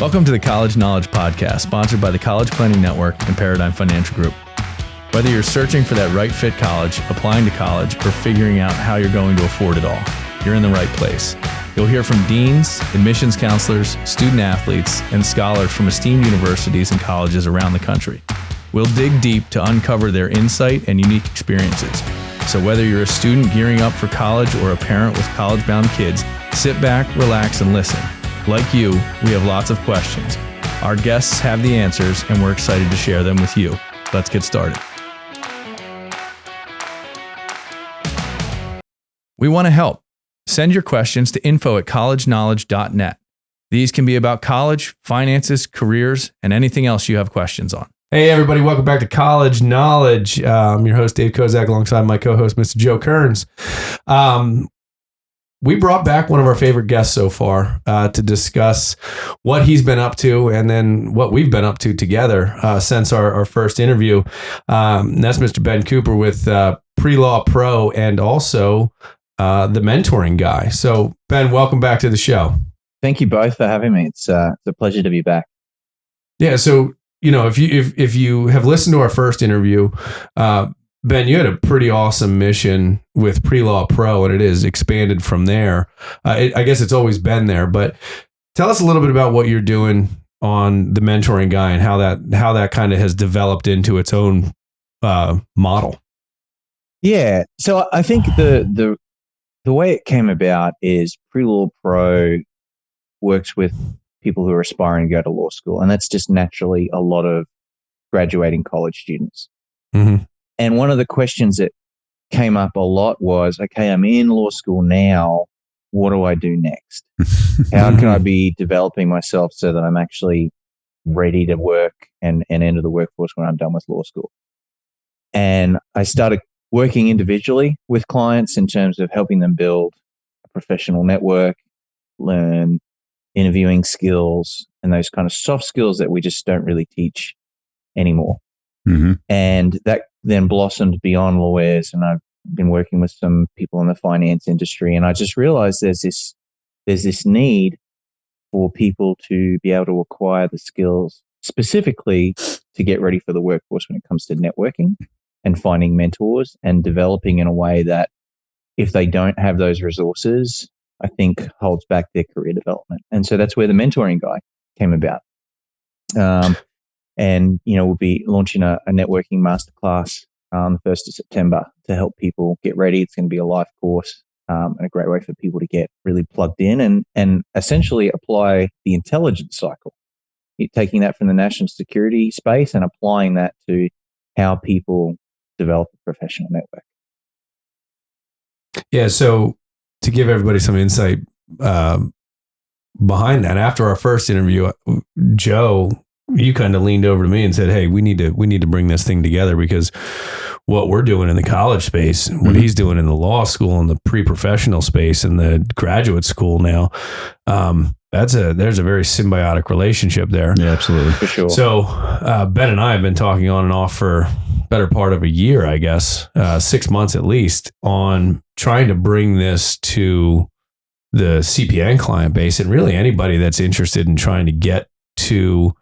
Welcome to the College Knowledge Podcast, sponsored by the College Planning Network and Paradigm Financial Group. Whether you're searching for that right fit college, applying to college, or figuring out how you're going to afford it all, you're in the right place. You'll hear from deans, admissions counselors, student athletes, and scholars from esteemed universities and colleges around the country. We'll dig deep to uncover their insight and unique experiences. So whether you're a student gearing up for college or a parent with college-bound kids, sit back, relax, and listen. Like you, we have lots of questions. Our guests have the answers, and we're excited to share them with you. Let's get started. We want to help. Send your questions to info@collegeknowledge.net. These can be about college, finances, careers, and anything else you have questions on. Hey, everybody. Welcome back to College Knowledge. I'm your host, Dave Kozak, alongside my co-host, Mr. Joe Kerins. We brought back one of our favorite guests so far to discuss what he's been up to and then what we've been up to together since our first interview. That's Mr. Ben Cooper with PreLawPro and also the mentoring guy. So, Ben, welcome back to the show. Thank you both for having me. It's a pleasure to be back. Yeah. So, you know, if you have listened to our first interview, Ben, you had a pretty awesome mission with PreLawPro, and it is expanded from there. I guess it's always been there, but tell us a little bit about what you're doing on the mentoring guy and how that kind of has developed into its own model. Yeah. So I think the way it came about is PreLawPro works with people who are aspiring to go to law school, and that's just naturally a lot of graduating college students. Mm-hmm. And one of the questions that came up a lot was, okay, I'm in law school now. What do I do next? How can I be developing myself so that I'm actually ready to work and enter the workforce when I'm done with law school? And I started working individually with clients in terms of helping them build a professional network, learn interviewing skills, and those kind of soft skills that we just don't really teach anymore. Mm-hmm. And that then blossomed beyond lawyers, and I've been working with some people in the finance industry, and I just realized there's this need for people to be able to acquire the skills specifically to get ready for the workforce when it comes to networking and finding mentors and developing in a way that if they don't have those resources, I think holds back their career development. And so that's where the mentoring guy came about. And, you know, we'll be launching a networking masterclass on the 1st of September to help people get ready. It's going to be a live course and a great way for people to get really plugged in and essentially apply the intelligence cycle. You're taking that from the national security space and applying that to how people develop a professional network. Yeah. So to give everybody some insight behind that, after our first interview, Joe, you kind of leaned over to me and said, "Hey, we need to bring this thing together because what we're doing in the college space, what he's doing in the law school and the pre-professional space and the graduate school now, there's a very symbiotic relationship there." Yeah, absolutely. For sure. So Ben and I have been talking on and off for better part of a year, I guess, 6 months at least, on trying to bring this to the CPN client base and really anybody that's interested in trying to get to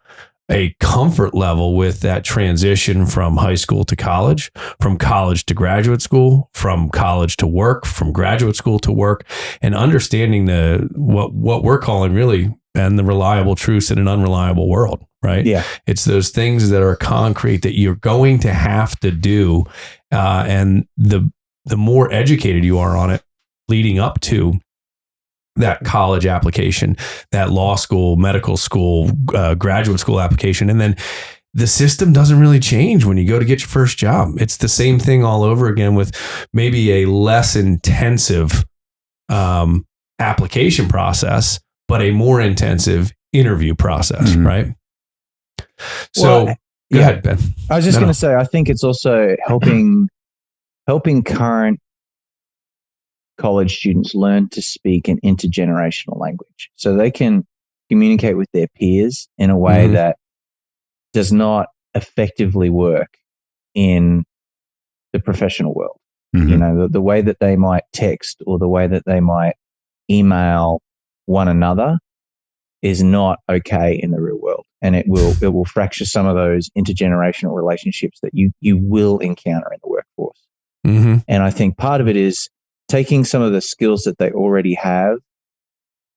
a comfort level with that transition from high school to college, from college to graduate school, from college to work, from graduate school to work, and understanding what we're calling really, and the reliable truths in an unreliable world, right? Yeah. It's those things that are concrete that you're going to have to do. And the more educated you are on it leading up to that college application, that law school, medical school, graduate school application. And then the system doesn't really change when you go to get your first job. It's the same thing all over again with maybe a less intensive application process, but a more intensive interview process, right? So go ahead, Ben. I was just going to say, I think it's also helping current college students learn to speak an intergenerational language so they can communicate with their peers in a way that does not effectively work in the professional world. You know, the way that they might text or the way that they might email one another is not okay in the real world, and it will fracture some of those intergenerational relationships that you will encounter in the workforce. Mm-hmm. And I think part of it is taking some of the skills that they already have,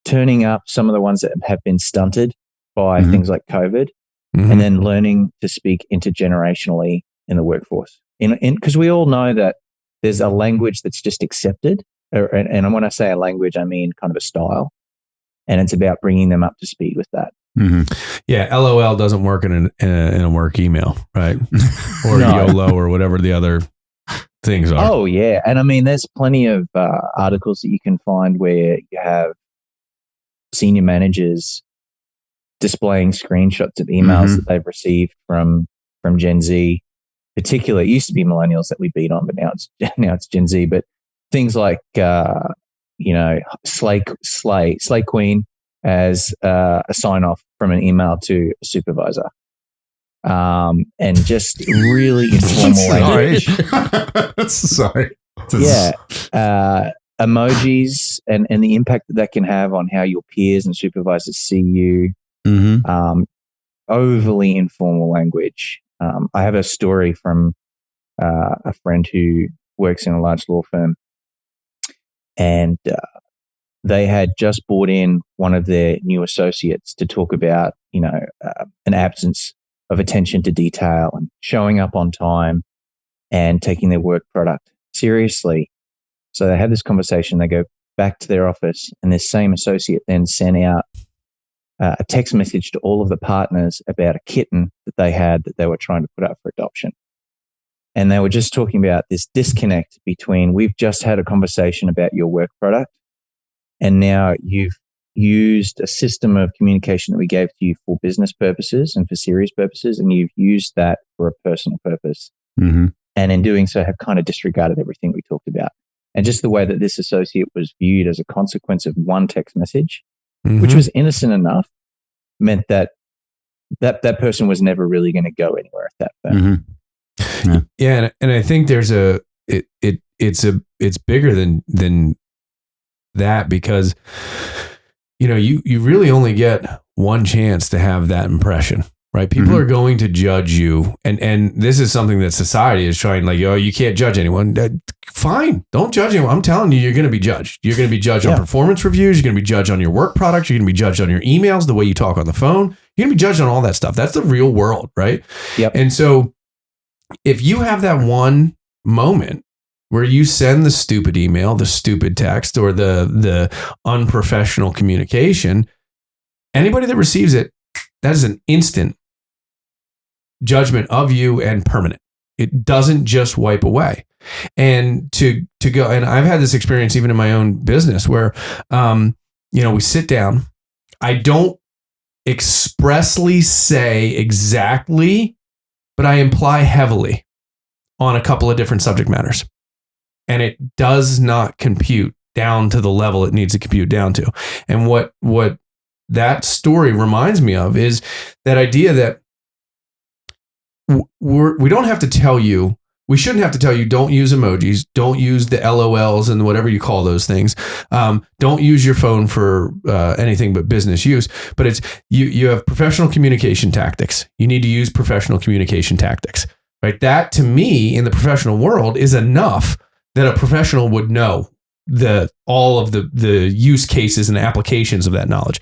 turning up some of the ones that have been stunted by things like COVID, and then learning to speak intergenerationally in the workforce. Because we all know that there's a language that's just accepted, and when I say a language, I mean kind of a style, and it's about bringing them up to speed with that. Yeah, LOL doesn't work in a work email, right? Or YOLO or whatever the other things are. Oh yeah, and I mean, there's plenty of articles that you can find where you have senior managers displaying screenshots of emails that they've received from Gen Z. Particularly, it used to be millennials that we beat on, but now it's Gen Z. But things like Slay Queen as a sign off from an email to a supervisor, and just really informal language. Sorry. Emojis and the impact that can have on how your peers and supervisors see you. Overly informal language. I have a story from a friend who works in a large law firm, and they had just brought in one of their new associates to talk about, an absence of attention to detail and showing up on time and taking their work product seriously. So they had this conversation. They go back to their office, and this same associate then sent out a text message to all of the partners about a kitten that they had that they were trying to put up for adoption. And they were just talking about this disconnect between, we've just had a conversation about your work product, and now you've used a system of communication that we gave to you for business purposes and for serious purposes, and you've used that for a personal purpose. And in doing so, have kind of disregarded everything we talked about. And just the way that this associate was viewed as a consequence of one text message, which was innocent enough, meant that person was never really going to go anywhere at that firm. Yeah, and I think there's it's bigger than that, because you really only get one chance to have that impression, right? People are going to judge you, and this is something that society is trying, like, oh, you can't judge anyone. Fine, don't judge anyone. I'm telling you, you're going to be judged. You're going to be judged on performance reviews. You're going to be judged on your work product. You're going to be judged on your emails, the way you talk on the phone. You're going to be judged on all that stuff. That's the real world, right? Yep. And so if you have that one moment where you send the stupid email, the stupid text, or the unprofessional communication, anybody that receives it, that is an instant judgment of you and permanent. It doesn't just wipe away. And to go, and I've had this experience even in my own business where, we sit down. I don't expressly say exactly, but I imply heavily on a couple of different subject matters. And it does not compute down to the level it needs to compute down to. And what that story reminds me of is that idea that we don't have to tell you, we shouldn't have to tell you, don't use emojis, don't use the LOLs and whatever you call those things. Don't use your phone for anything but business use. But it's you have professional communication tactics. You need to use professional communication tactics, right? That, to me, in the professional world, is enough that a professional would know all of the use cases and applications of that knowledge.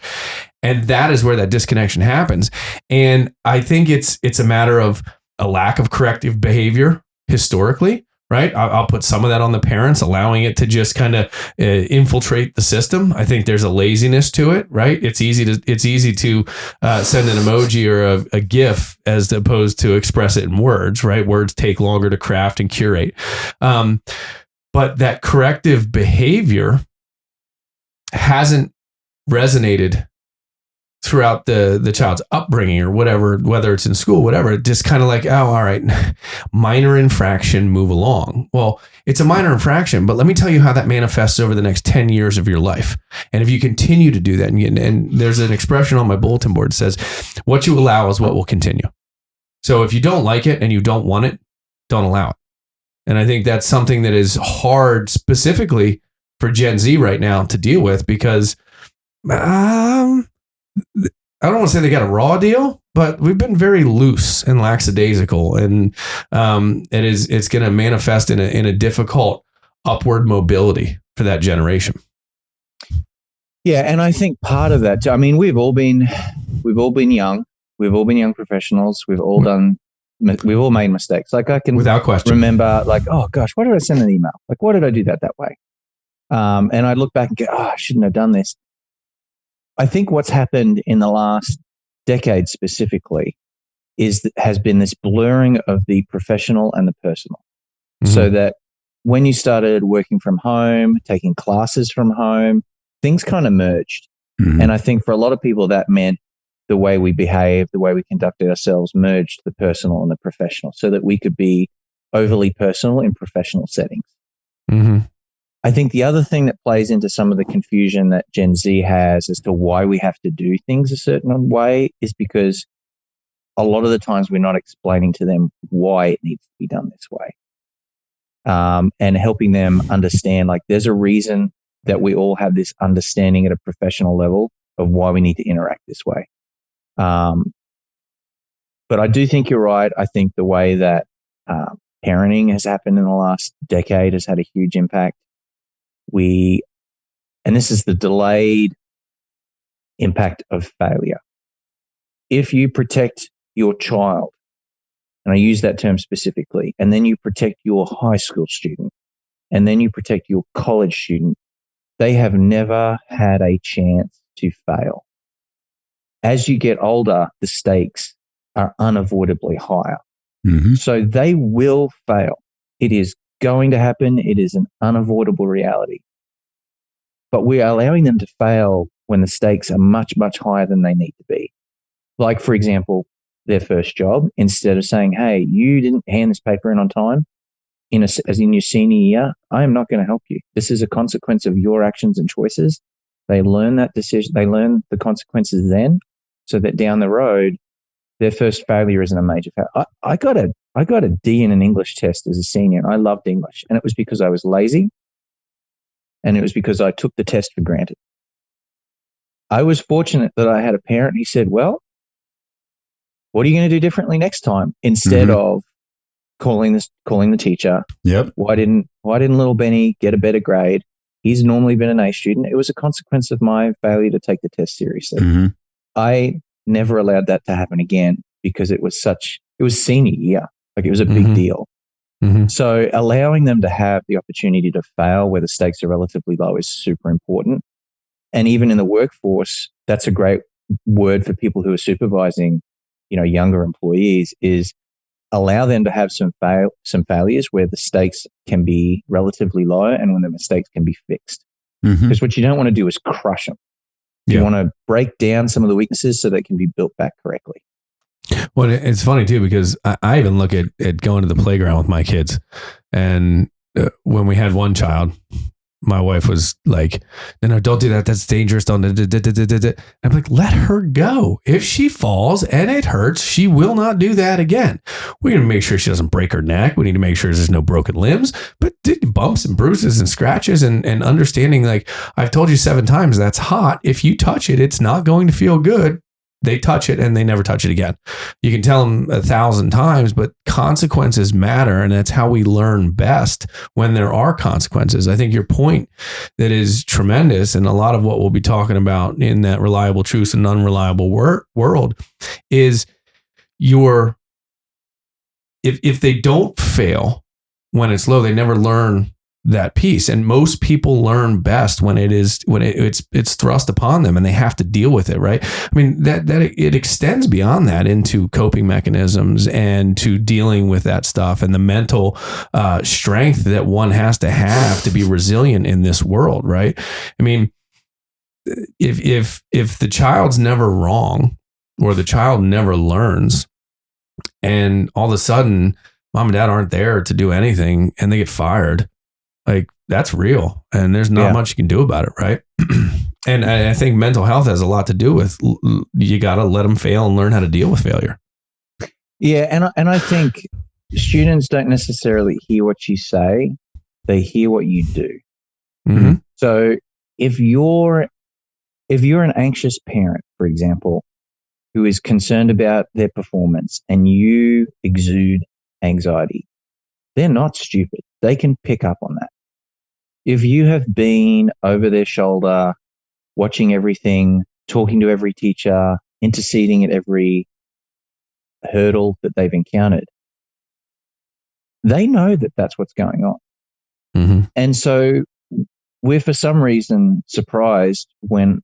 And that is where that disconnection happens. And I think it's a matter of a lack of corrective behavior historically, right? I'll put some of that on the parents, allowing it to just kind of infiltrate the system. I think there's a laziness to it, right? It's easy to send an emoji or a GIF as opposed to express it in words, right? Words take longer to craft and curate. But that corrective behavior hasn't resonated throughout the child's upbringing or whatever, whether it's in school, whatever. Just kind of like, oh, all right, minor infraction, move along. Well, it's a minor infraction, but let me tell you how that manifests over the next 10 years of your life. And if you continue to do that, and there's an expression on my bulletin board that says, what you allow is what will continue. So if you don't like it and you don't want it, don't allow it. And I think that's something that is hard specifically for Gen Z right now to deal with, because I don't want to say they got a raw deal, but we've been very loose and lackadaisical, and it's going to manifest in a difficult upward mobility for that generation. Yeah, and I think part of that, I mean, we've all been young. We've all been young professionals. We've all made mistakes. Like I can without question remember, like, oh gosh, why did I send an email? Like, why did I do that way? And I look back and go, oh, I shouldn't have done this. I think what's happened in the last decade specifically has been this blurring of the professional and the personal. Mm-hmm. So that when you started working from home, taking classes from home, things kind of merged. Mm-hmm. And I think for a lot of people that meant the way we behaved, the way we conducted ourselves merged the personal and the professional so that we could be overly personal in professional settings. Mm-hmm. I think the other thing that plays into some of the confusion that Gen Z has as to why we have to do things a certain way is because a lot of the times we're not explaining to them why it needs to be done this way. And helping them understand, like, there's a reason that we all have this understanding at a professional level of why we need to interact this way. But I do think you're right. I think the way that parenting has happened in the last decade has had a huge impact. And this is the delayed impact of failure. If you protect your child, and I use that term specifically, and then you protect your high school student, and then you protect your college student, they have never had a chance to fail. As you get older, the stakes are unavoidably higher. Mm-hmm. So they will fail. It is going to happen. It is an unavoidable reality. But we are allowing them to fail when the stakes are much, much higher than they need to be. Like, for example, their first job, instead of saying, hey, you didn't hand this paper in on time, as in your senior year, I am not going to help you. This is a consequence of your actions and choices. They learn that decision. They learn the consequences then, so that down the road, their first failure isn't a major failure. I got a D in an English test as a senior. I loved English, and it was because I was lazy, and it was because I took the test for granted. I was fortunate that I had a parent who said, well, what are you going to do differently next time? Instead of calling the teacher. Yep. Why didn't little Benny get a better grade? He's normally been an A student. It was a consequence of my failure to take the test seriously. Mm-hmm. I never allowed that to happen again because it was senior year. Like, it was a big deal. Mm-hmm. So allowing them to have the opportunity to fail where the stakes are relatively low is super important. And even in the workforce, that's a great word for people who are supervising, younger employees, is allow them to have some failures where the stakes can be relatively low and when the mistakes can be fixed. Because what you don't want to do is crush them. You want to break down some of the weaknesses so they can be built back correctly. Well, it's funny too, because I even look at going to the playground with my kids. And when we had one child, my wife was like, no, don't do that. That's dangerous. Don't. I'm like, let her go. If she falls and it hurts, she will not do that again. We're going to make sure she doesn't break her neck. We need to make sure there's no broken limbs, but bumps and bruises and scratches and understanding, like, I've told you 7 times, that's hot. If you touch it, it's not going to feel good. They touch it and they never touch it again. You can tell them 1,000 times, but consequences matter. And that's how we learn best, when there are consequences. I think your point that is tremendous, and a lot of what we'll be talking about in that reliable truths and unreliable world is if they don't fail when it's low, they never learn that piece. And most people learn best when it's thrust upon them and they have to deal with it, right? I mean, that it extends beyond that into coping mechanisms and to dealing with that stuff and the mental strength that one has to be resilient in this world, right? I mean, if the child's never wrong, or the child never learns, and all of a sudden mom and dad aren't there to do anything and they get fired, like, that's real, and there's not much you can do about it, right? And I think mental health has a lot to do with, you got to let them fail and learn how to deal with failure. Yeah, and I think students don't necessarily hear what you say; they hear what you do. Mm-hmm. So if you're if you're an anxious parent, for example, who is concerned about their performance and you exude anxiety, they're not stupid. They can pick up on that. If you have been over their shoulder, watching everything, talking to every teacher, interceding at every hurdle that they've encountered, they know that that's what's going on. Mm-hmm. And so we're for some reason surprised when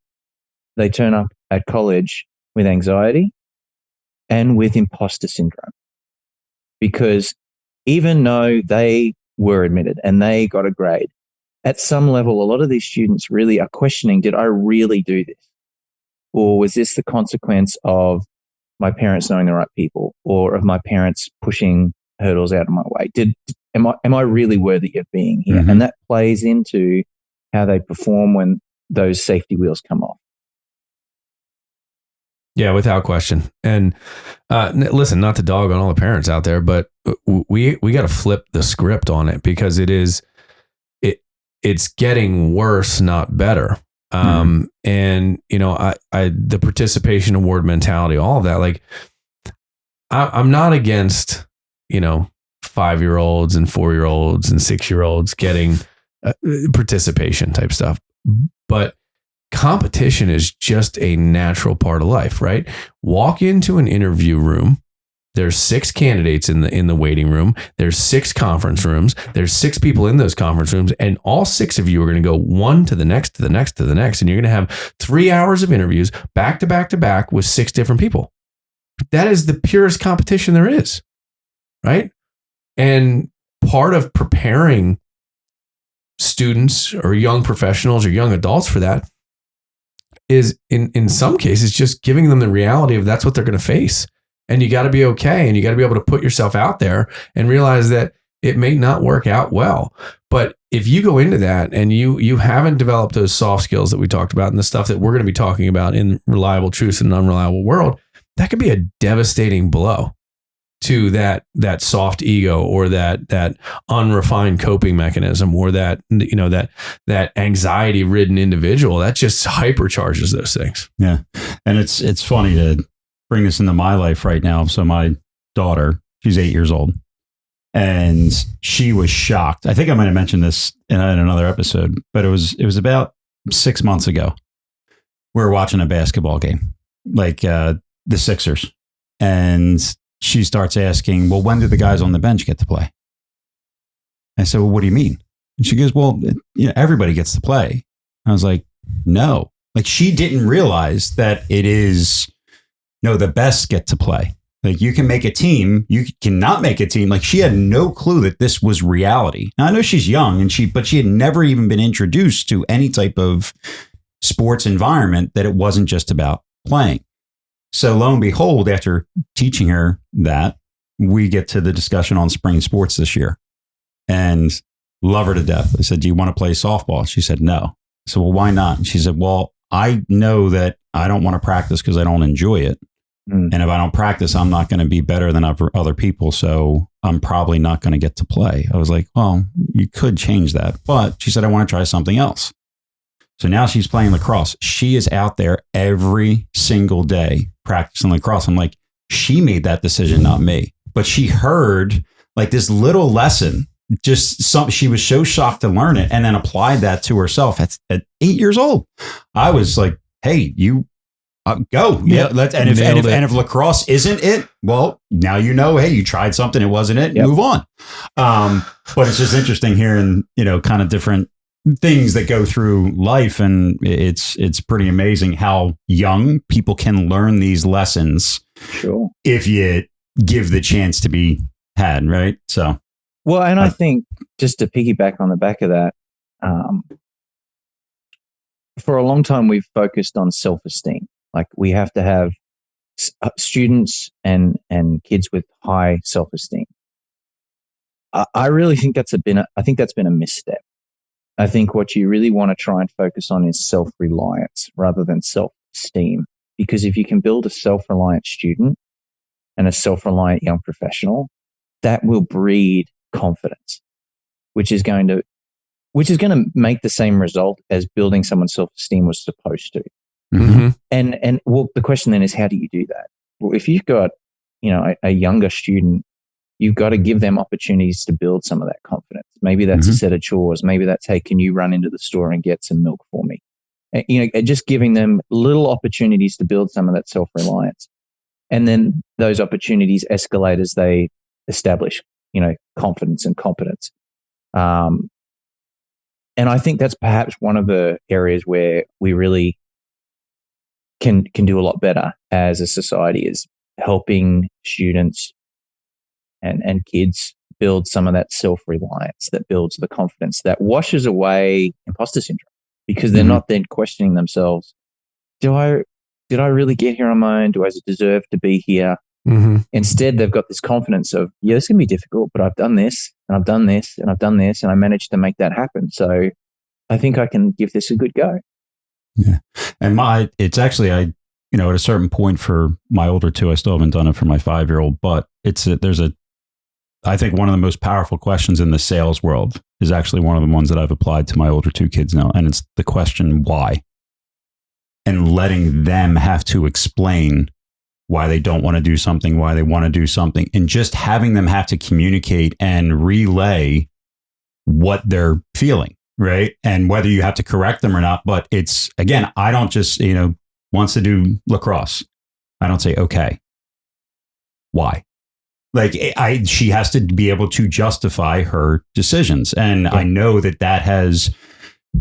they turn up at college with anxiety and with imposter syndrome. Because even though they were admitted and they got a grade, at some level, a lot of these students really are questioning, did I really do this? Or was this the consequence of my parents knowing the right people, or of my parents pushing hurdles out of my way? Am I really worthy of being here? Mm-hmm. And that plays into how they perform when those safety wheels come off. Yeah, without question. And listen, not to dog on all the parents out there, but we got to flip the script on it, because it's getting worse, not better. And the participation award mentality, all of that, like I'm not against, 5-year-olds and 4-year-olds and 6-year-olds getting participation type stuff, but competition is just a natural part of life, right? Walk into an interview room. There's 6 candidates in the waiting room. There's 6 conference rooms. There's 6 people in those conference rooms, and all 6 of you are going to go one to the next, to the next, to the next, and you're going to have 3 hours of interviews back to back to back with 6 different people. That is the purest competition there is, right? And part of preparing students or young professionals or young adults for that is in some cases just giving them the reality of that's what they're going to face. And you got to be okay. And you got to be able to put yourself out there and realize that it may not work out well. But if you go into that and you haven't developed those soft skills that we talked about and the stuff that we're going to be talking about in Reliable Truths in an Unreliable World, that could be a devastating blow to that soft ego, or that unrefined coping mechanism, or that anxiety ridden individual that just hypercharges those things. Yeah. And it's funny to bring this into my life right now. So my daughter, she's 8 years old, and she was shocked. I think I might have mentioned this in another episode, but it was about 6 months ago. We were watching a basketball game, like the Sixers, and she starts asking, well, when do the guys on the bench get to play? I said, well, what do you mean? And she goes, well, everybody gets to play. I was like, no. Like, she didn't realize that it is, the best get to play. Like, you can make a team, you cannot make a team. Like, she had no clue that this was reality. Now, I know she's young, but she had never even been introduced to any type of sports environment that it wasn't just about playing. So lo and behold, after teaching her that, we get to the discussion on spring sports this year, and love her to death. I said, do you want to play softball? She said, no. I said, well, why not? And she said, well, I know that I don't want to practice because I don't enjoy it. And if I don't practice, I'm not going to be better than other people. So I'm probably not going to get to play. I was like, well, you could change that. But she said, I want to try something else. So now she's playing lacrosse. She is out there every single day practicing lacrosse. I'm like, she made that decision, not me. But she heard like this little lesson, she was so shocked to learn it, and then applied that to herself at 8 years old. I was like, hey, you go. Yeah. If lacrosse isn't it, well, now hey, you tried something, it wasn't it, move on. But it's just interesting hearing, kind of different things that go through life, and it's pretty amazing how young people can learn these lessons. Sure. If you give the chance to be had, right? So, well, and I think just to piggyback on the back of that, for a long time we've focused on self-esteem. Like, we have to have students and kids with high self-esteem. I really think that's been a misstep. I think what you really want to try and focus on is self-reliance rather than self-esteem. Because if you can build a self-reliant student and a self-reliant young professional, that will breed confidence, which is going to make the same result as building someone's self-esteem was supposed to. Mm-hmm. And well, the question then is, how do you do that? Well, if you've got, a younger student, you've got to give them opportunities to build some of that confidence. Maybe that's a set of chores. Maybe that's, hey, can you run into the store and get some milk for me? Just giving them little opportunities to build some of that self-reliance. And then those opportunities escalate as they establish, confidence and competence. And I think that's perhaps one of the areas where we really can do a lot better as a society, is helping students and kids build some of that self-reliance that builds the confidence that washes away imposter syndrome, because they're not then questioning themselves. Did I really get here on my own? Do I deserve to be here? Mm-hmm. Instead, they've got this confidence of, yeah, it's going to be difficult, but I've done this and I've done this and I've done this and I managed to make that happen. So I think I can give this a good go. Yeah. And it's actually, at a certain point for my older two, I still haven't done it for my 5-year-old, but I think one of the most powerful questions in the sales world is actually one of the ones that I've applied to my older two kids now. And it's the question, why? And letting them have to explain why they don't want to do something, why they want to do something, and just having them have to communicate and relay what they're feeling, right? And whether you have to correct them or not. But it's, again, I don't just, wants to do lacrosse. I don't say, okay, why? Like she has to be able to justify her decisions. And I know that has,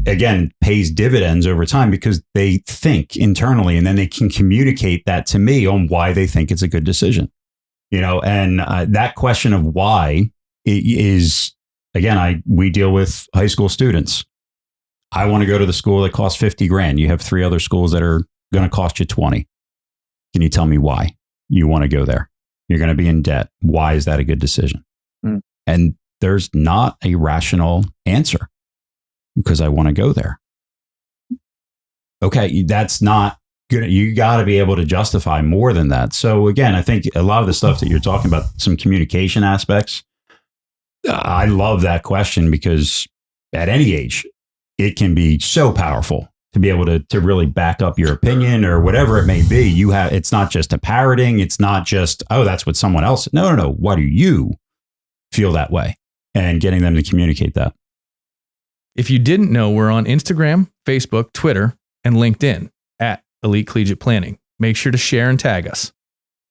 again, pays dividends over time, because they think internally and then they can communicate that to me on why they think it's a good decision. And that question of why is, again, we deal with high school students. I want to go to the school that costs $50,000. You have 3 other schools that are going to cost you 20. Can you tell me why you want to go there? You're going to be in debt. Why is that a good decision? And there's not a rational answer. Because I want to go there. Okay, that's not good. You got to be able to justify more than that. So again, I think a lot of the stuff that you're talking about, some communication aspects, I love that question, because at any age, it can be so powerful to be able to really back up your opinion or whatever it may be. It's not just a parroting. It's not just, oh, that's what someone else. No. Why do you feel that way? And getting them to communicate that. If you didn't know, we're on Instagram, Facebook, Twitter, and LinkedIn at Elite Collegiate Planning. Make sure to share and tag us.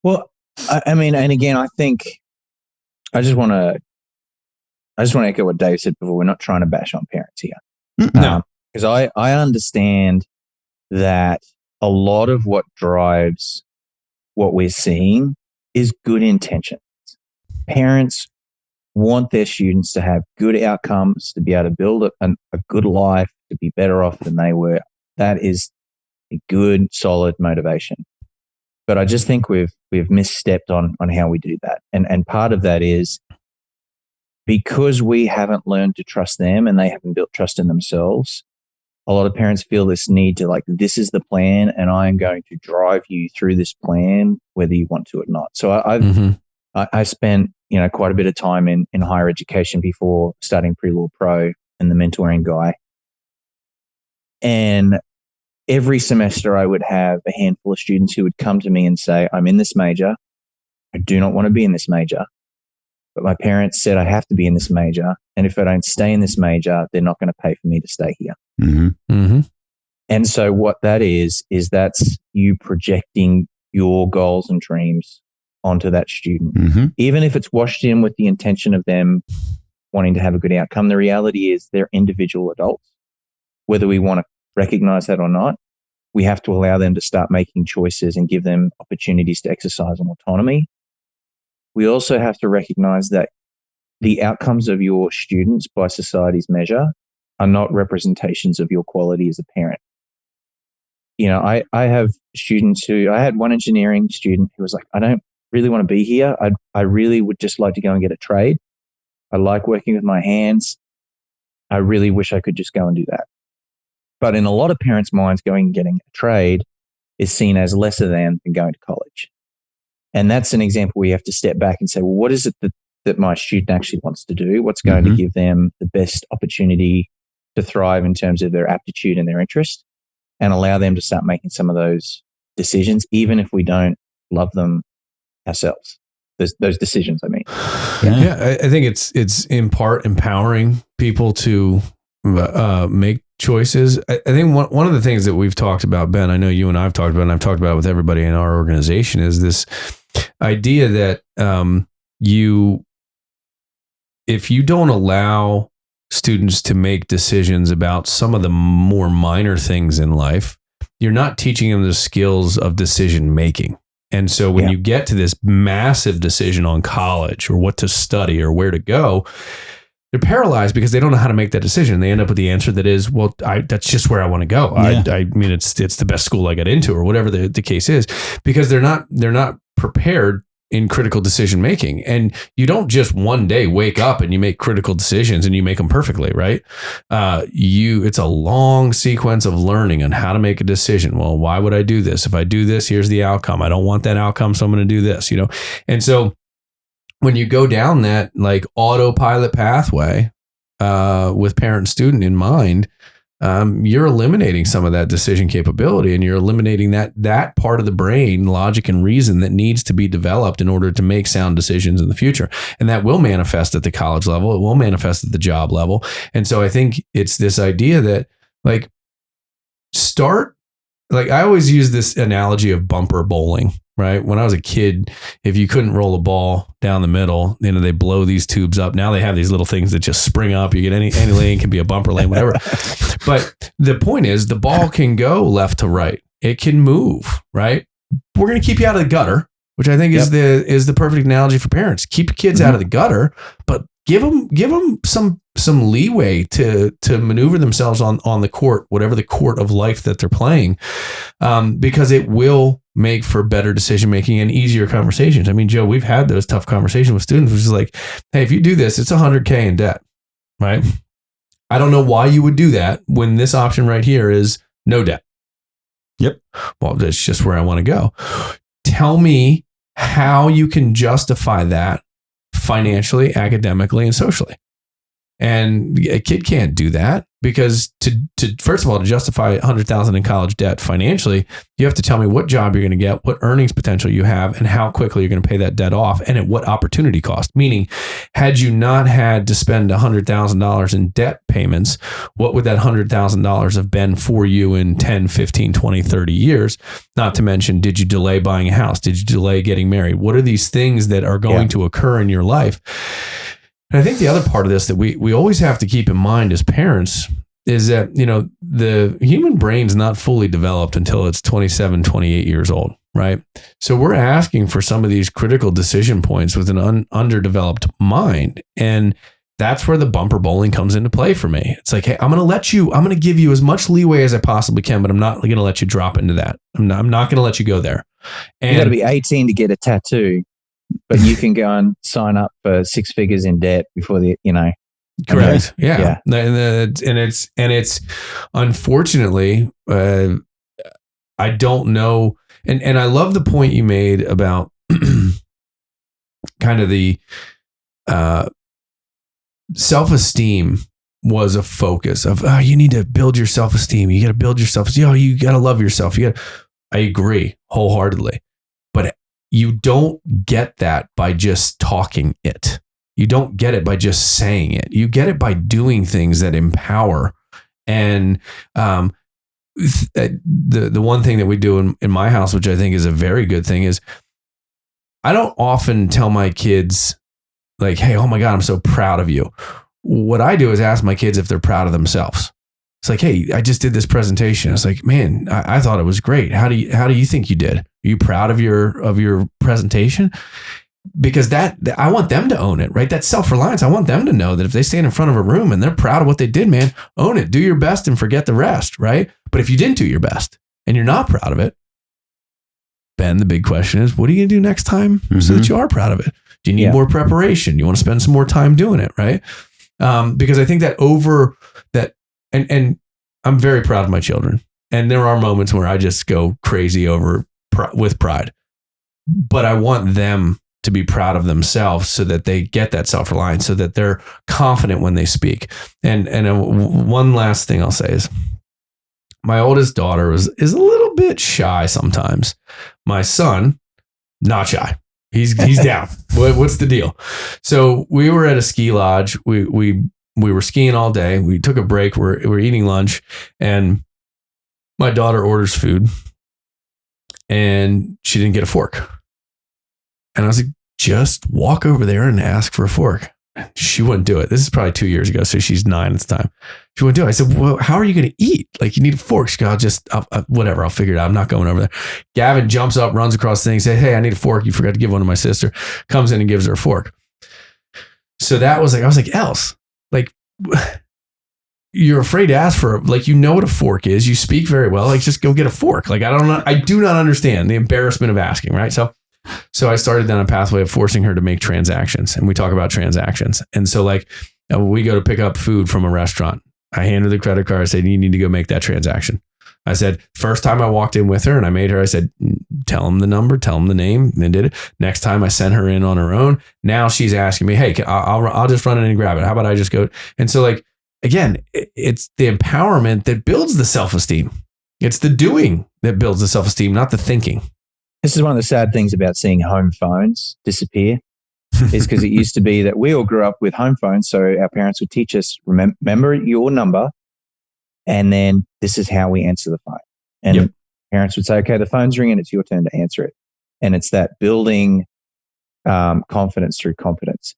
Well, I mean, and again, I think I just want to echo what Dave said before. We're not trying to bash on parents here. No. Because I understand that a lot of what drives what we're seeing is good intentions. Parents want their students to have good outcomes, to be able to build a good life, to be better off than they were. That is a good, solid motivation. But I just think we've misstepped on how we do that. And part of that is because we haven't learned to trust them and they haven't built trust in themselves. A lot of parents feel this need to, like, this is the plan and I am going to drive you through this plan, whether you want to or not. So I spent, quite a bit of time in higher education before starting PreLawPro and the mentoring guy. And every semester I would have a handful of students who would come to me and say, I'm in this major. I do not want to be in this major. But my parents said I have to be in this major. And if I don't stay in this major, they're not going to pay for me to stay here. Mm-hmm. Mm-hmm. And so what that is that's you projecting your goals and dreams onto that student. Mm-hmm. Even if it's washed in with the intention of them wanting to have a good outcome, the reality is they're individual adults. Whether we want to recognize that or not, we have to allow them to start making choices and give them opportunities to exercise on autonomy. We also have to recognize that the outcomes of your students by society's measure are not representations of your quality as a parent. I have students I had one engineering student who was like, I don't really want to be here. I really would just like to go and get a trade. I like working with my hands. I really wish I could just go and do that. But in a lot of parents' minds, going and getting a trade is seen as lesser than going to college. And that's an example where you have to step back and say, well, what is it that my student actually wants to do? What's going to give them the best opportunity to thrive in terms of their aptitude and their interest? and allow them to start making some of those decisions, even if we don't love them ourselves. Those decisions, I mean. Yeah, I think it's in part empowering people to make choices. I think one of the things that we've talked about, Ben, I know you and I've talked about, and I've talked about with everybody in our organization, is this idea that if you don't allow students to make decisions about some of the more minor things in life, you're not teaching them the skills of decision making. And so when you get to this massive decision on college or what to study or where to go, they're paralyzed because they don't know how to make that decision. They end up with the answer that is, well, that's just where I want to go. Yeah. I mean, it's the best school I got into, or whatever the case is, because they're not prepared in critical decision making. And you don't just one day wake up and you make critical decisions and you make them perfectly, right? It's a long sequence of learning on how to make a decision. Well, why would I do this? If I do this, here's the outcome. I don't want that outcome, so I'm going to do this, And so when you go down that like autopilot pathway with parent and student in mind, you're eliminating some of that decision capability, and you're eliminating that part of the brain, logic and reason, that needs to be developed in order to make sound decisions in the future. And that will manifest at the college level. It will manifest at the job level. And so I think it's this idea that I always use this analogy of bumper bowling, right? When I was a kid, if you couldn't roll a ball down the middle, they blow these tubes up. Now they have these little things that just spring up. You get any lane, can be a bumper lane, whatever. But the point is, the ball can go left to right. It can move, right? We're going to keep you out of the gutter, which I think is the perfect analogy for parents. Keep your kids out of the gutter, but give them some leeway to maneuver themselves on the court, whatever the court of life that they're playing, because it will make for better decision making and easier conversations. I mean, Joe, we've had those tough conversations with students, which is like, hey, if you do this, it's $100K in debt, right? I don't know why you would do that when this option right here is no debt. Yep. Well, that's just where I want to go. Tell me how you can justify that financially, academically, and socially. And a kid can't do that, because to first of all, to justify $100,000 in college debt financially, you have to tell me what job you're going to get, what earnings potential you have, and how quickly you're going to pay that debt off, and at what opportunity cost. Meaning, had you not had to spend $100,000 in debt payments, what would that $100,000 have been for you in 10, 15, 20, 30 years? Not to mention, did you delay buying a house? Did you delay getting married? What are these things that are going to occur in your life? And I think the other part of this that we always have to keep in mind as parents is that, the human brain's not fully developed until it's 27, 28 years old, right? So we're asking for some of these critical decision points with an underdeveloped mind. And that's where the bumper bowling comes into play for me. It's like, hey, I'm going to give you as much leeway as I possibly can, but I'm not going to let you drop into that. I'm not going to let you go there. And you got to be 18 to get a tattoo. But you can go and sign up for 6 figures in debt before Correct. Yeah. And it's unfortunately, I don't know. And I love the point you made about kind of the self-esteem was a focus of, you need to build your self-esteem. You got to build yourself. You got to love yourself. I agree wholeheartedly. But you don't get that by just talking it. You don't get it by just saying it. You get it by doing things that empower. And the one thing that we do in my house, which I think is a very good thing, is I don't often tell my kids like, hey, oh my God, I'm so proud of you. What I do is ask my kids if they're proud of themselves. It's like, hey, I just did this presentation. It's like, man, I thought it was great. How do you think you did? Are you proud of your presentation? Because that I want them to own it, right? That self-reliance. I want them to know that if they stand in front of a room and they're proud of what they did, man, own it. Do your best and forget the rest, right? But if you didn't do your best and you're not proud of it, Ben, the big question is, what are you going to do next time so that you are proud of it? Do you need more preparation? You want to spend some more time doing it, right? Because I think that and I'm very proud of my children. And there are moments where I just go crazy with pride. But I want them to be proud of themselves so that they get that self-reliance, so that they're confident when they speak. And one last thing I'll say is, my oldest daughter is a little bit shy sometimes. My son, not shy. He's down. What's the deal? So we were at a ski lodge. We were skiing all day. We took a break. We're eating lunch, and my daughter orders food, and she didn't get a fork. And I was like, just walk over there and ask for a fork. She wouldn't do it. This is probably 2 years ago, so she's 9 at the time. She wouldn't do it. I said, well, how are you going to eat? Like, you need a fork. She goes, whatever, I'll figure it out. I'm not going over there. Gavin jumps up, runs across the thing, says, hey, I need a fork. You forgot to give one to my sister. Comes in and gives her a fork. So that was like, I was like, Else, like, you're afraid to ask for, like, you know what a fork is. You speak very well. Like, just go get a fork. Like, I do not understand the embarrassment of asking, right? So I started down a pathway of forcing her to make transactions, and we talk about transactions. And so, like, we go to pick up food from a restaurant. I hand her the credit card. I said, you need to go make that transaction. I said, first time I walked in with her and I made her, I said, tell him the number, tell him the name, and then did it. Next time I sent her in on her own. Now she's asking me, hey, I'll just run in and grab it. How about I just go? And so, like, again, it's the empowerment that builds the self-esteem. It's the doing that builds the self-esteem, not the thinking. This is one of the sad things about seeing home phones disappear, is because it used to be that we all grew up with home phones. So our parents would teach us, remember your number, and then this is how we answer the phone. And parents would say, okay, the phone's ringing, it's your turn to answer it. And it's that building confidence through competence.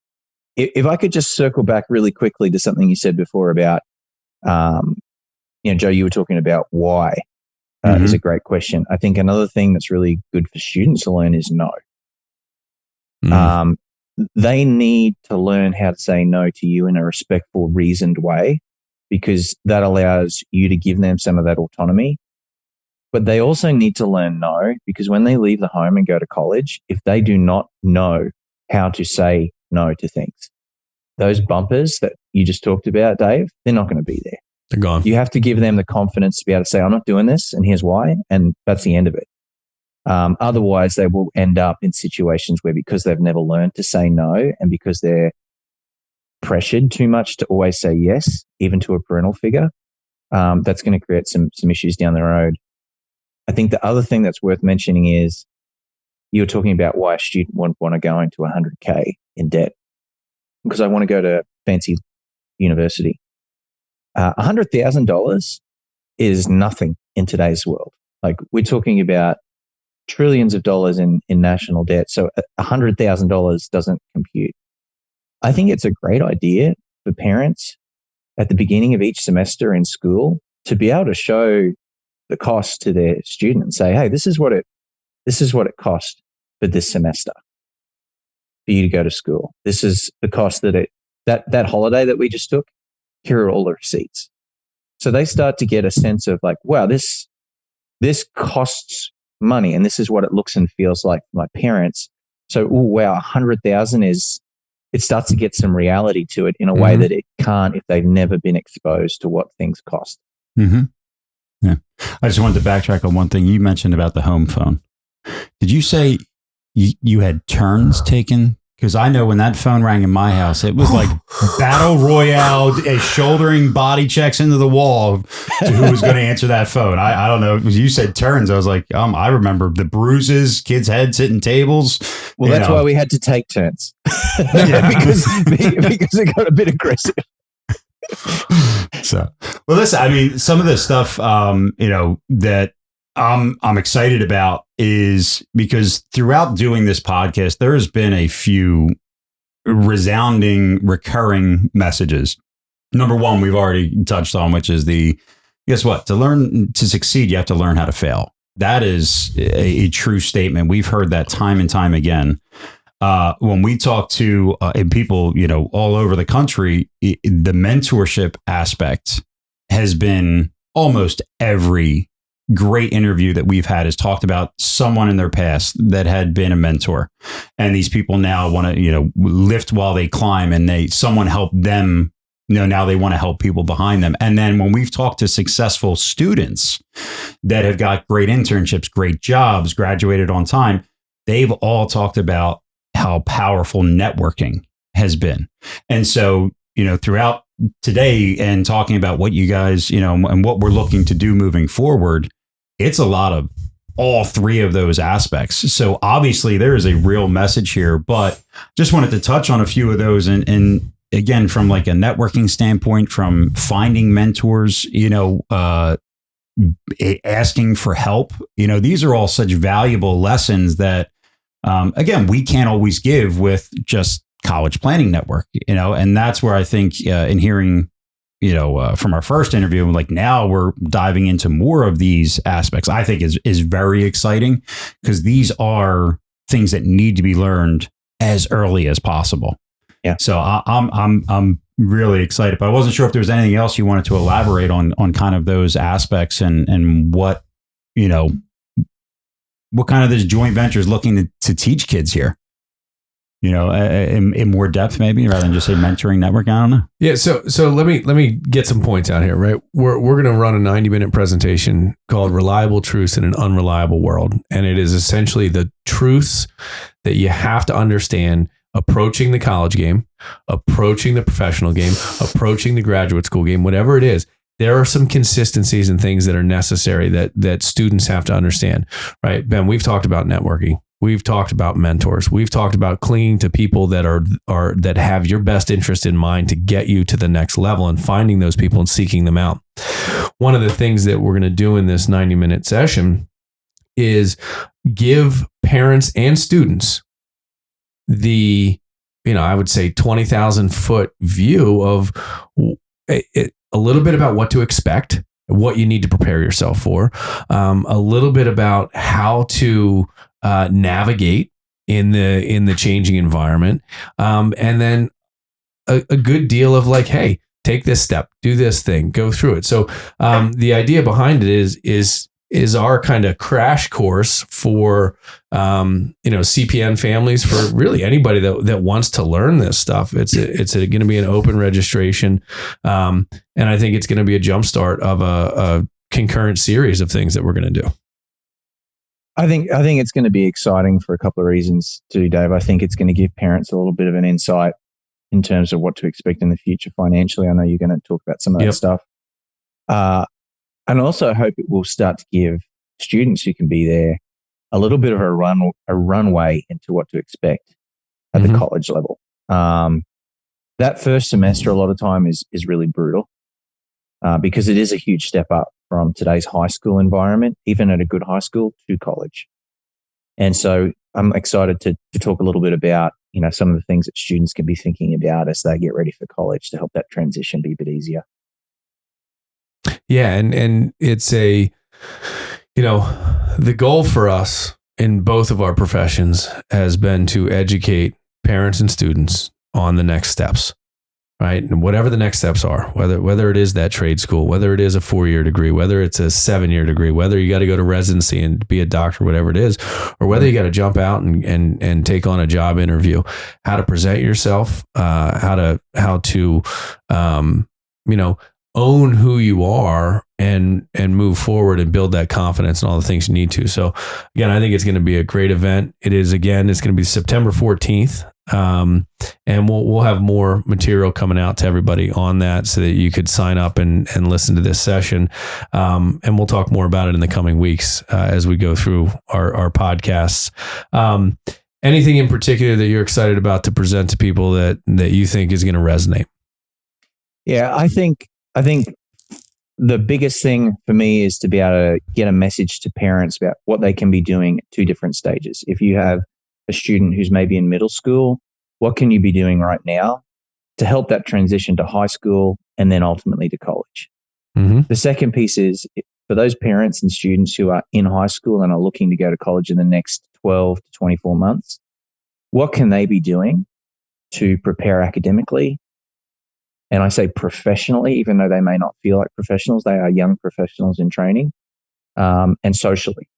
If I could just circle back really quickly to something you said before about, Joe, you were talking about why. Is a great question. I think another thing that's really good for students to learn is no. They need to learn how to say no to you in a respectful, reasoned way, because that allows you to give them some of that autonomy. But they also need to learn no, because when they leave the home and go to college, if they do not know how to say no to things, those bumpers that you just talked about, Dave, they're not going to be there. They're gone. You have to give them the confidence to be able to say, I'm not doing this, and here's why. And that's the end of it. Otherwise, they will end up in situations where, because they've never learned to say no, and because they're pressured too much to always say yes, even to a parental figure, that's going to create some issues down the road. I think the other thing that's worth mentioning is you were talking about why a student would want to go into 100K in debt. Because I want to go to fancy university. $100,000 is nothing in today's world. Like, we're talking about trillions of dollars in national debt. So $100,000 doesn't compute. I think it's a great idea for parents at the beginning of each semester in school to be able to show the cost to their student and say, hey, this is what it cost for this semester for you to go to school. This is the cost that holiday that we just took. Here are all the receipts. So they start to get a sense of, like, wow, this costs money, and this is what it looks and feels like for my parents. So, wow, 100,000 it starts to get some reality to it in a way that it can't if they've never been exposed to what things cost. Yeah. I just wanted to backtrack on one thing you mentioned about the home phone. Did you say you had turns taken? Because I know when that phone rang in my house, it was like battle royale, shouldering body checks into the wall to who was going to answer that phone. I don't know. You said turns. I was like, I remember the bruises, kids' heads hitting tables. Well, that's why we had to take turns because it got a bit aggressive. So, well, listen, I mean, some of the stuff, that I'm excited about is because throughout doing this podcast, there has been a few resounding, recurring messages. Number one, we've already touched on, which is guess what? To succeed, you have to learn how to fail. That is a true statement. We've heard that time and time again. When we talk to people, all over the country, the mentorship aspect has been almost every great interview that we've had has talked about someone in their past that had been a mentor. And these people now want to, lift while they climb, and someone helped them. Now they want to help people behind them. And then when we've talked to successful students that have got great internships, great jobs, graduated on time, they've all talked about how powerful networking has been. And so, throughout today and talking about what you guys, and what we're looking to do moving forward, it's a lot of all three of those aspects. So obviously there is a real message here, but just wanted to touch on a few of those. And again, from like a networking standpoint, from finding mentors, asking for help, these are all such valuable lessons that, again, we can't always give with just College Planning Network, and that's where I think in hearing, from our first interview, like now we're diving into more of these aspects, I think is very exciting, because these are things that need to be learned as early as possible. Yeah. So I'm really excited, but I wasn't sure if there was anything else you wanted to elaborate on kind of those aspects and what, what kind of this joint venture is looking to teach kids here. In more depth, maybe, rather than just say mentoring network. I don't know. Yeah. So let me get some points out here, right? We're going to run a 90-minute presentation called Reliable Truths in an Unreliable World. And it is essentially the truths that you have to understand approaching the college game, approaching the professional game, approaching the graduate school game, whatever it is. There are some consistencies and things that are necessary that students have to understand, right? Ben, we've talked about networking. We've talked about mentors. We've talked about clinging to people that are that have your best interest in mind to get you to the next level, and finding those people and seeking them out. One of the things that we're going to do in this 90-minute session is give parents and students I would say 20,000 foot view of a little bit about what to expect, what you need to prepare yourself for, a little bit about how to navigate in the changing environment, and then a good deal of like, hey, take this step, do this thing, go through it. So the idea behind it is our kind of crash course for CPN families, for really anybody that wants to learn this stuff. It's going to be an open registration, and I think it's going to be a jumpstart of a concurrent series of things that we're going to do. I think it's going to be exciting for a couple of reasons too, Dave. I think it's going to give parents a little bit of an insight in terms of what to expect in the future financially. I know you're going to talk about some of that stuff. And also I hope it will start to give students who can be there a little bit of a runway into what to expect at the college level. That first semester, a lot of time is really brutal because it is a huge step up from today's high school environment, even at a good high school, to college. And so I'm excited to talk a little bit about, some of the things that students can be thinking about as they get ready for college to help that transition be a bit easier. Yeah. And it's the goal for us in both of our professions has been to educate parents and students on the next steps, right? And whatever the next steps are, whether it is that trade school, whether it is a 4-year degree, whether it's a 7-year degree, whether you got to go to residency and be a doctor, whatever it is, or whether you got to jump out and take on a job interview, how to present yourself, how to own who you are and move forward and build that confidence and all the things you need to. So again, I think it's going to be a great event. It's going to be September 14th. And we'll have more material coming out to everybody on that so that you could sign up and listen to this session. And we'll talk more about it in the coming weeks as we go through our podcasts. Anything in particular that you're excited about to present to people that you think is going to resonate? Yeah, I think the biggest thing for me is to be able to get a message to parents about what they can be doing at 2 different stages. If you have a student who's maybe in middle school, what can you be doing right now to help that transition to high school and then ultimately to college? Mm-hmm. The second piece is for those parents and students who are in high school and are looking to go to college in the next 12 to 24 months, what can they be doing to prepare academically? And I say professionally, even though they may not feel like professionals, they are young professionals in training, and socially.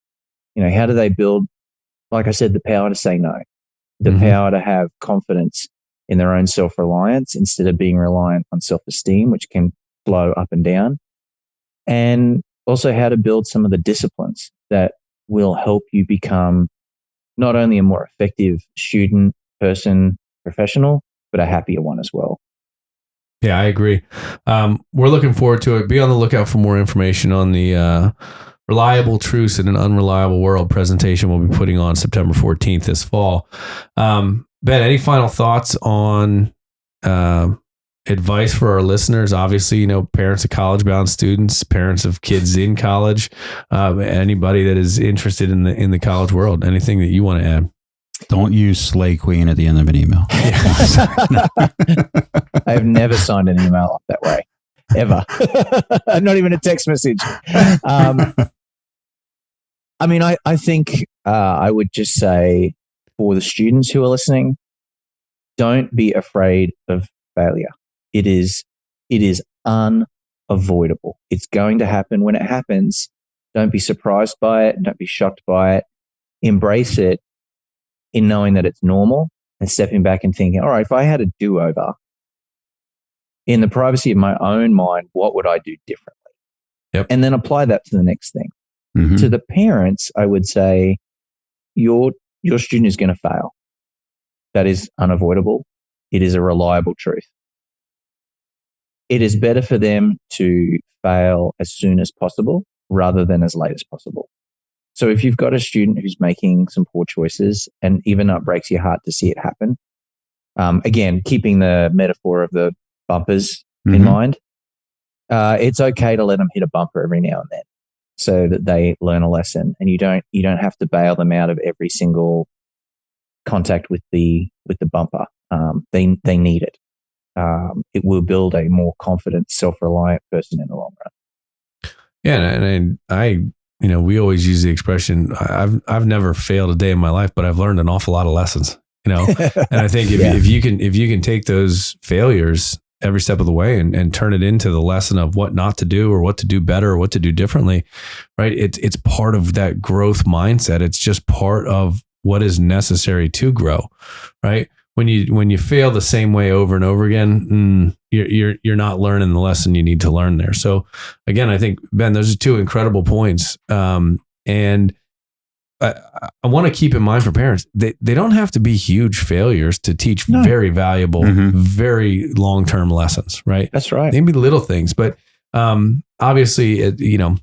How do they build, like I said, the power to say no, the power to have confidence in their own self-reliance instead of being reliant on self-esteem, which can flow up and down, and also how to build some of the disciplines that will help you become not only a more effective student, person, professional, but a happier one as well. Yeah, I agree. We're looking forward to it. Be on the lookout for more information on the Reliable Truths in an Unreliable World presentation we'll be putting on September 14th this fall. Ben, any final thoughts on advice for our listeners? Obviously, parents of college-bound students, parents of kids in college, anybody that is interested in the college world. Anything that you want to add? Don't use Slay Queen at the end of an email. I've never signed an email off that way, ever. Not even a text message. I think I would just say for the students who are listening, don't be afraid of failure. It is unavoidable. It's going to happen. When it happens, don't be surprised by it. Don't be shocked by it. Embrace it in knowing that it's normal and stepping back and thinking, all right, if I had a do-over in the privacy of my own mind, what would I do differently? Yep. And then apply that to the next thing. Mm-hmm. To the parents, I would say your student is going to fail. That is unavoidable. It is a reliable truth. It is better for them to fail as soon as possible rather than as late as possible. So if you've got a student who's making some poor choices, and even though it breaks your heart to see it happen, again, keeping the metaphor of the bumpers in mind, it's okay to let them hit a bumper every now and then so that they learn a lesson, and you don't have to bail them out of every single contact with the bumper. They need it. It will build a more confident, self-reliant person in the long run. Yeah, and I we always use the expression, I've never failed a day in my life, but I've learned an awful lot of lessons, and I think if you can take those failures every step of the way and turn it into the lesson of what not to do or what to do better or what to do differently, right? It's part of that growth mindset. It's just part of what is necessary to grow, right? When you fail the same way over and over again, you're not learning the lesson you need to learn there. So again, I think, Ben, those are two incredible points. And I want to keep in mind for parents, they don't have to be huge failures to teach very valuable, very long-term lessons, right? That's right. They can be little things, but obviously,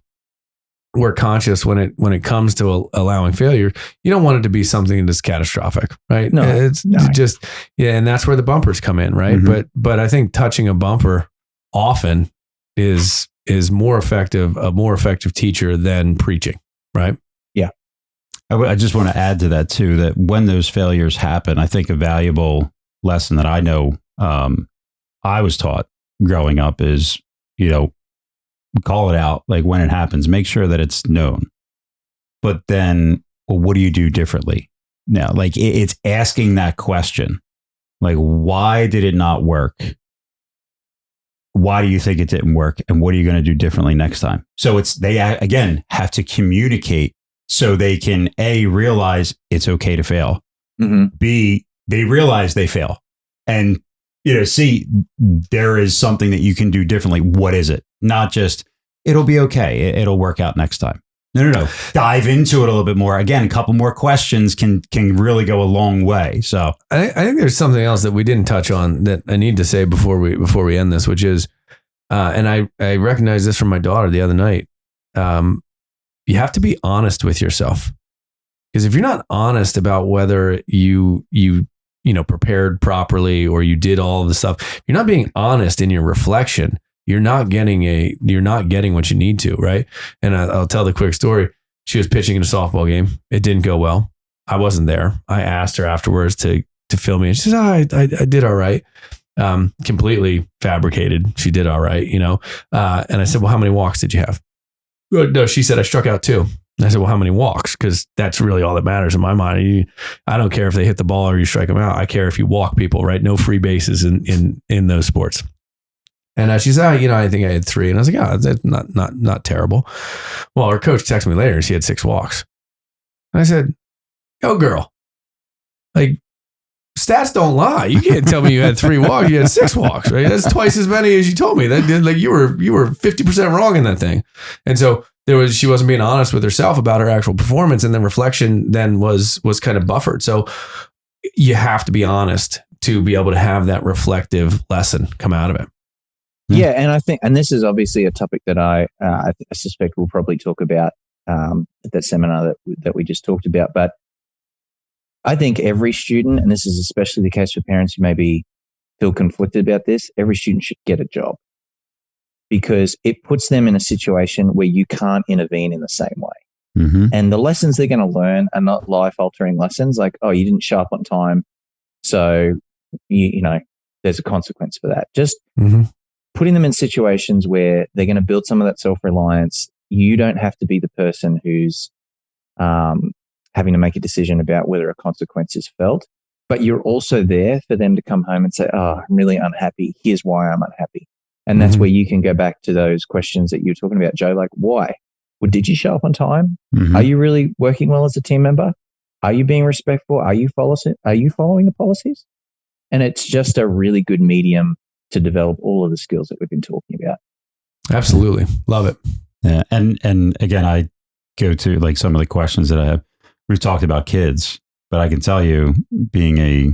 we're conscious when it comes to allowing failure. You don't want it to be something that's catastrophic, right? No, it's just, and that's where the bumpers come in, right? But I think touching a bumper often is a more effective teacher than preaching, right? Yeah. I just want to add to that too, that when those failures happen, I think a valuable lesson that I know I was taught growing up is, call it out, like when it happens, make sure that it's known. But then, well, what do you do differently? Now, like it's asking that question, like, why did it not work? Why do you think it didn't work? And what are you going to do differently next time? So they again have to communicate so they can A, realize it's okay to fail. B, they realize they fail. And C, there is something that you can do differently. What is it? Not just, it'll be okay. It'll work out next time. No. Dive into it a little bit more. Again, a couple more questions can really go a long way. So I think there's something else that we didn't touch on that I need to say before we end this, which is, and I recognized this from my daughter the other night. You have to be honest with yourself, because if you're not honest about whether you prepared properly or you did all of the stuff, you're not being honest in your reflection. You're not getting what you need to, right? And I'll tell the quick story. She was pitching in a softball game. It didn't go well. I wasn't there. I asked her afterwards to fill me, and she says, I did all right. Completely fabricated. She did all right, and I said, well, how many walks did you have? No, she said, I struck out 2. I said, well, how many walks? Because that's really all that matters in my mind. I don't care if they hit the ball or you strike them out. I care if you walk people, right? No free bases in those sports. And she said, I think I had 3. And I was like, oh, that's not terrible. Well, her coach texted me later and she had 6 walks. And I said, yo, girl, like, stats don't lie. You can't tell me you had 3 walks. You had 6 walks, right? That's twice as many as you told me. That like you were 50% wrong in that thing. And so she wasn't being honest with herself about her actual performance, and then reflection then was kind of buffered. So you have to be honest to be able to have that reflective lesson come out of it. Yeah, and I think, and this is obviously a topic that I suspect we'll probably talk about at that seminar that we just talked about. But I think every student, and this is especially the case for parents who maybe feel conflicted about this, every student should get a job, because it puts them in a situation where you can't intervene in the same way. Mm-hmm. And the lessons they're going to learn are not life-altering lessons like, oh, you didn't show up on time, so you know there's a consequence for that. Just putting them in situations where they're going to build some of that self-reliance. You don't have to be the person who's having to make a decision about whether a consequence is felt, but you're also there for them to come home and say, oh, I'm really unhappy. Here's why I'm unhappy. And that's where you can go back to those questions that you were talking about, Joe, like why? Well, did you show up on time? Are you really working well as a team member? Are you being respectful? Are you following the policies? And it's just a really good medium to develop all of the skills that we've been talking about. Absolutely. Love it. Yeah. And again, I go to like some of the questions that I have. We've talked about kids, but I can tell you, being a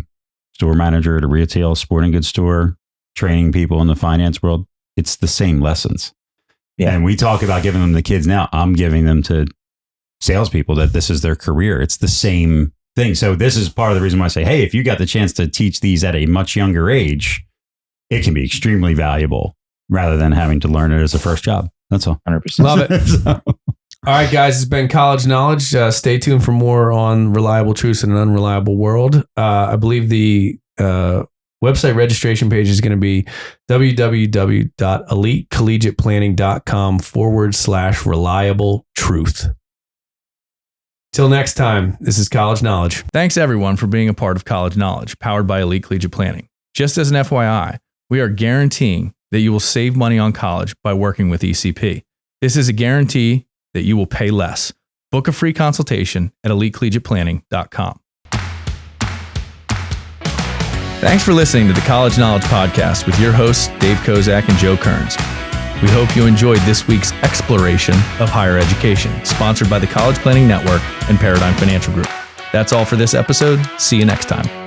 store manager at a retail sporting goods store, training people in the finance world, it's the same lessons. Yeah. And we talk about giving them to kids now. I'm giving them to salespeople that this is their career. It's the same thing. So this is part of the reason why I say, hey, if you got the chance to teach these at a much younger age, it can be extremely valuable rather than having to learn it as a first job. That's all. 100%. Love it. All right, guys, it's been College Knowledge. Stay tuned for more on reliable truths in an unreliable world. I believe the website registration page is going to be www.elitecollegiateplanning.com/reliable truth. Till next time, this is College Knowledge. Thanks everyone for being a part of College Knowledge, powered by Elite Collegiate Planning. Just as an FYI, we are guaranteeing that you will save money on college by working with ECP. This is a guarantee that you will pay less. Book a free consultation at elitecollegiateplanning.com. Thanks for listening to the College Knowledge Podcast with your hosts, Dave Kozak and Joe Kerins. We hope you enjoyed this week's exploration of higher education, sponsored by the College Planning Network and Paradigm Financial Group. That's all for this episode. See you next time.